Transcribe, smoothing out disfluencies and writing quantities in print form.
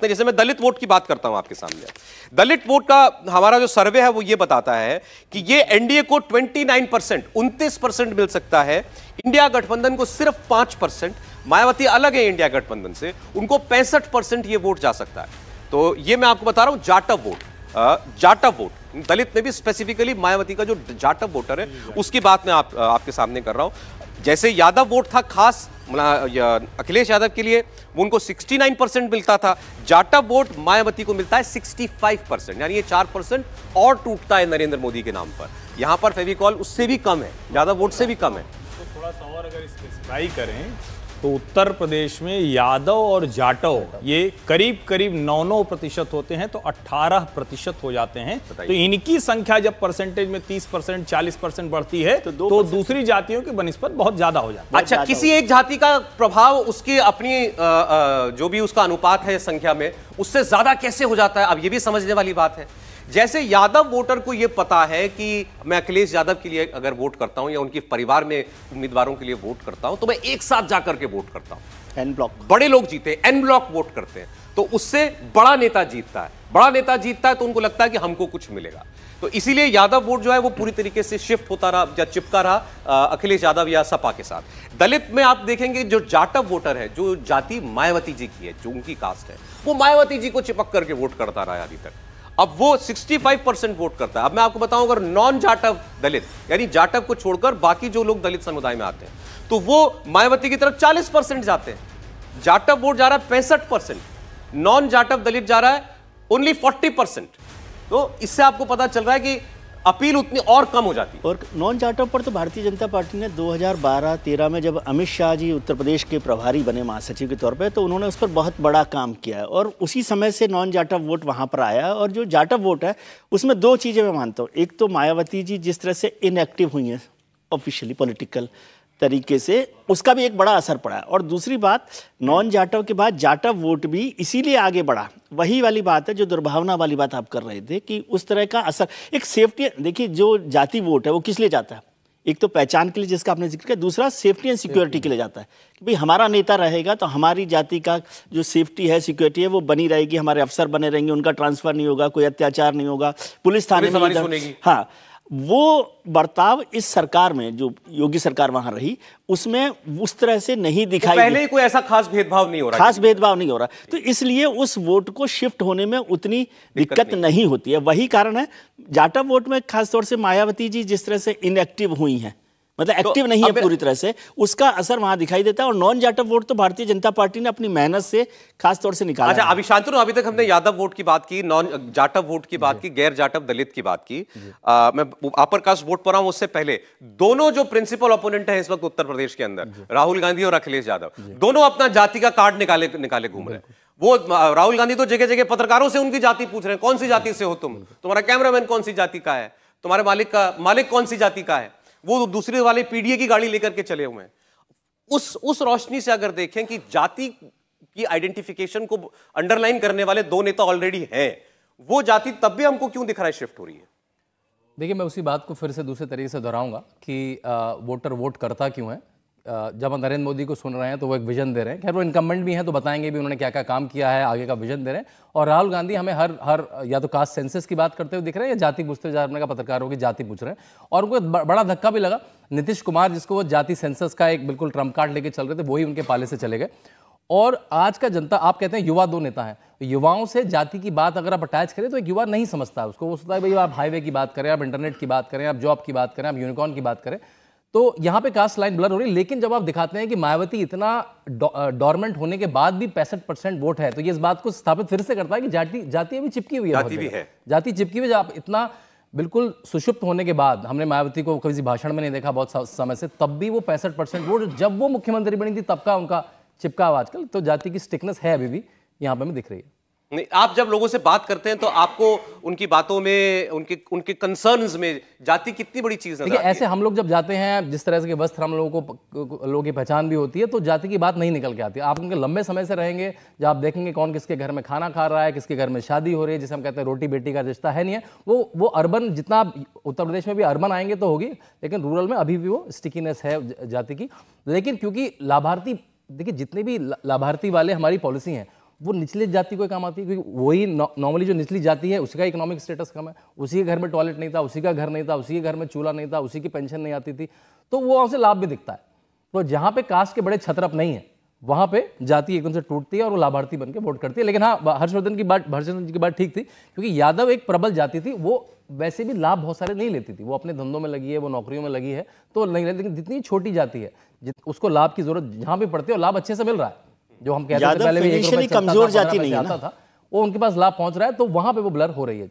सकते हैं। जैसे मैं दलित वोट की बात करता हूं आपके सामने, दलित वोट का हमारा जो सर्वे है वो ये बताता है कि ये एनडीए को 29% मिल सकता है, इंडिया गठबंधन को सिर्फ 5%, मायावती अलग है इंडिया गठबंधन से, उनको 65% ये वोट जा सकता है। तो ये मैं आपको बता रहा हूं जाटव वोट, जाटव वोट दलित में भी स्पेसिफिकली मायावती का जो जाटव वोटर है उसकी बात मैं आपके सामने कर रहा हूं। जैसे यादव वोट था खास अखिलेश यादव के लिए, वो उनको 69% मिलता था, जाटव वोट मायावती को मिलता है 65%, यानी ये 4% और टूटता है नरेंद्र मोदी के नाम पर। यहां पर फेविकॉल उससे भी कम है, यादव वोट से भी कम है। तो थोड़ा सा और अगर स्पेसिफाई करें तो उत्तर प्रदेश में यादव और जाटव ये करीब करीब 9% होते हैं, तो 18% हो जाते हैं। तो इनकी संख्या जब परसेंटेज में 30% 40% बढ़ती है तो दूसरी जातियों की बनिस्बत बहुत ज्यादा हो जाती है। अच्छा, किसी एक जाति का प्रभाव उसकी अपनी जो भी उसका अनुपात है संख्या में, उससे ज्यादा कैसे हो जाता है, अब ये भी समझने वाली बात है। जैसे यादव वोटर को यह पता है कि मैं अखिलेश यादव के लिए अगर वोट करता हूं या उनके परिवार में उम्मीदवारों के लिए वोट करता हूं तो मैं एक साथ जाकर के वोट करता हूं। एन ब्लॉक, बड़े लोग जीते, एन ब्लॉक वोट करते हैं, तो उससे बड़ा नेता जीतता है, बड़ा नेता जीतता है तो उनको लगता है कि हमको कुछ मिलेगा। तो इसीलिए यादव वोट जो है वो पूरी तरीके से शिफ्ट होता रहा या चिपका रहा अखिलेश यादव या सपा के साथ। दलित में आप देखेंगे जो जाटव वोटर है, जो जाति मायावती जी की है, जो उनकी कास्ट है, वो मायावती जी को चिपक करके वोट करता रहा है अभी तक। अब वो 65% वोट करता है। अब मैं आपको बताऊं, अगर नॉन जाटव दलित यानी जाटव को छोड़कर बाकी जो लोग दलित समुदाय में आते हैं तो वो मायावती की तरफ 40% जाते हैं। जाटव वोट जा रहा है 65%, नॉन जाटव दलित जा रहा है ओनली 40%। तो इससे आपको पता चल रहा है कि अपील उतनी और कम हो जाती है। और नॉन जाटव पर तो भारतीय जनता पार्टी ने 2012-13 में जब अमित शाह जी उत्तर प्रदेश के प्रभारी बने महासचिव के तौर पे, तो उन्होंने उस पर बहुत बड़ा काम किया है और उसी समय से नॉन जाटव वोट वहाँ पर आया। और जो जाटव वोट है उसमें दो चीज़ें मैं मानता हूँ, एक तो मायावती जी जिस तरह से इनएक्टिव हुई हैं ऑफिशियली पॉलिटिकल तरीके से, उसका भी एक बड़ा असर पड़ा है। और दूसरी बात, नॉन जाटव के बाद जाटव वोट भी इसीलिए आगे बढ़ा। वही वाली बात है जो दुर्भावना वाली बात आप कर रहे थे कि उस तरह का असर, एक सेफ्टी, देखिए जो जाति वोट है वो किस लिए जाता है, एक तो पहचान के लिए जिसका आपने जिक्र किया, दूसरा सेफ्टी एंड सिक्योरिटी के लिए जाता है कि भाई हमारा नेता रहेगा तो हमारी जाति का जो सेफ्टी है, सिक्योरिटी है वो बनी रहेगी, हमारे अफसर बने रहेंगे, उनका ट्रांसफर नहीं होगा, कोई अत्याचार नहीं होगा, पुलिस थाने में। हाँ, वो बर्ताव इस सरकार में, जो योगी सरकार वहां रही, उसमें उस तरह से नहीं दिखाई। तो पहले ही कोई ऐसा खास भेदभाव नहीं हो रहा, खास भेदभाव नहीं हो रहा, तो इसलिए उस वोट को शिफ्ट होने में उतनी दिक्कत नहीं होती है। वही कारण है जाटव वोट में खासतौर से मायावती जी जिस तरह से इनएक्टिव हुई हैं, मतलब एक्टिव नहीं है पूरी तरह से, उसका असर वहां दिखाई देता है। और नॉन जाटव वोट तो भारतीय जनता पार्टी ने अपनी मेहनत से खास तौर से निकाला। अच्छा, अभी शांतनु, अभी तक हमने यादव वोट की बात की, नॉन जाटव वोट की बात की, गैर जाटव दलित की बात की। मैं अपर कास्ट वोट पर हूं, उससे पहले दोनों जो प्रिंसिपल ओपोनेंट है इस वक्त उत्तर प्रदेश के अंदर, राहुल गांधी और अखिलेश यादव, दोनों अपना जाति का कार्ड निकाले घूम रहे हैं। वो राहुल गांधी तो जगह जगह पत्रकारों से उनकी जाति पूछ रहे हैं, कौन सी जाति से हो तुम, तुम्हारा कैमरामैन कौन सी जाति का है, तुम्हारे मालिक कौन सी जाति का है। वो दूसरे वाले पीडीए की गाड़ी लेकर के चले हुए हैं। उस रोशनी से अगर देखें कि जाति की आइडेंटिफिकेशन को अंडरलाइन करने वाले दो नेता ऑलरेडी हैं, वो जाति तब भी हमको क्यों दिख रहा है शिफ्ट हो रही है। देखिए, मैं उसी बात को फिर से दूसरे तरीके से दोहराऊंगा कि वोटर वोट करता क्यों है। जब हम नरेंद्र मोदी को सुन रहे हैं तो वो एक विजन दे रहे हैं, खैर वो इनकम्बेंट भी हैं तो बताएंगे भी उन्होंने क्या क्या काम किया है, आगे का विजन दे रहे हैं। और राहुल गांधी हमें हर या तो कास्ट सेंसस की बात करते हुए दिख रहे हैं या जाति पूछते जा रहे हैं, पत्रकारों की जाति पूछ रहे हैं। और उनको बड़ा धक्का भी लगा, नीतीश कुमार जिसको वो जाति सेंसस का एक बिल्कुल ट्रम्प कार्ड लेके चल रहे थे, वही उनके पाले से चले गए। और आज का जनता, आप कहते हैं युवा दो नेता हैं, युवाओं से जाति की बात अगर आप अटैच करें तो एक युवा नहीं समझता है उसको। वो सोचता है भाई आप हाईवे की बात करें, आप इंटरनेट की बात करें, आप जॉब की बात करें, आप यूनिकॉर्न की बात करें, तो यहाँ पे कास्ट लाइन ब्लर हो रही है। लेकिन जब आप दिखाते हैं कि मायावती इतना डॉर्मेंट होने के बाद भी 65% वोट है, तो ये इस बात को स्थापित फिर से करता है कि जाति अभी चिपकी हुई है, जाति चिपकी हुई है। आप इतना बिल्कुल सुषुप्त होने के बाद, हमने मायावती को किसी भाषण में नहीं देखा बहुत समय से, तब भी वो 65% वोट जब वो मुख्यमंत्री बनी थी तब का उनका चिपका हुआ। आजकल तो जाति की स्टिकनेस है अभी भी यहाँ पे हमें दिख रही है। नहीं, आप जब लोगों से बात करते हैं तो आपको उनकी बातों में, उनके कंसर्न्स में जाति कितनी बड़ी चीज है। ऐसे हम लोग जब जाते हैं, जिस तरह से वस्त्र हम लोगों की पहचान भी होती है, तो जाति की बात नहीं निकल के आती है। आप उनके लंबे समय से रहेंगे, जब आप देखेंगे कौन किसके घर में खाना खा रहा है, किसके घर में शादी हो रही है, जिसे हम कहते हैं रोटी बेटी का रिश्ता है नहीं है, वो अर्बन, जितना उत्तर प्रदेश में भी अर्बन आएंगे तो होगी, लेकिन रूरल में अभी भी वो स्टिकीनेस है जाति की। लेकिन क्योंकि लाभार्थी, देखिए जितने भी लाभार्थी वाले हमारी पॉलिसी हैं वो निचली जाति को काम आती है, क्योंकि वही नॉर्मली जो निचली जाति है उसका इकोनॉमिक स्टेटस कम है, उसी के घर में टॉयलेट नहीं था, उसी का घर नहीं था, उसी के घर में चूल्हा नहीं था, उसी की पेंशन नहीं आती थी, तो वो उसे लाभ भी दिखता है। तो जहाँ पे कास्ट के बड़े छतरप नहीं है वहाँ पे जाति एकदम से टूटती है और वो लाभार्थी बन के वोट करती है। लेकिन हाँ, हर्षवर्धन जी की बात ठीक थी, क्योंकि यादव एक प्रबल जाति थी, वो वैसे भी लाभ बहुत सारे नहीं लेती थी, वो अपने धंधों में लगी है, वो नौकरियों में लगी है तो नहीं, लेकिन जितनी छोटी जाति है उसको लाभ की जरूरत जहाँ भी पड़ती है और लाभ अच्छे से मिल रहा है, जो हम कहते थे पहले भी 1 रुपए कमजोर जाति नहीं आता था, वो उनके पास लाभ पहुंच रहा है, तो वहां पे वो ब्लर हो रही है।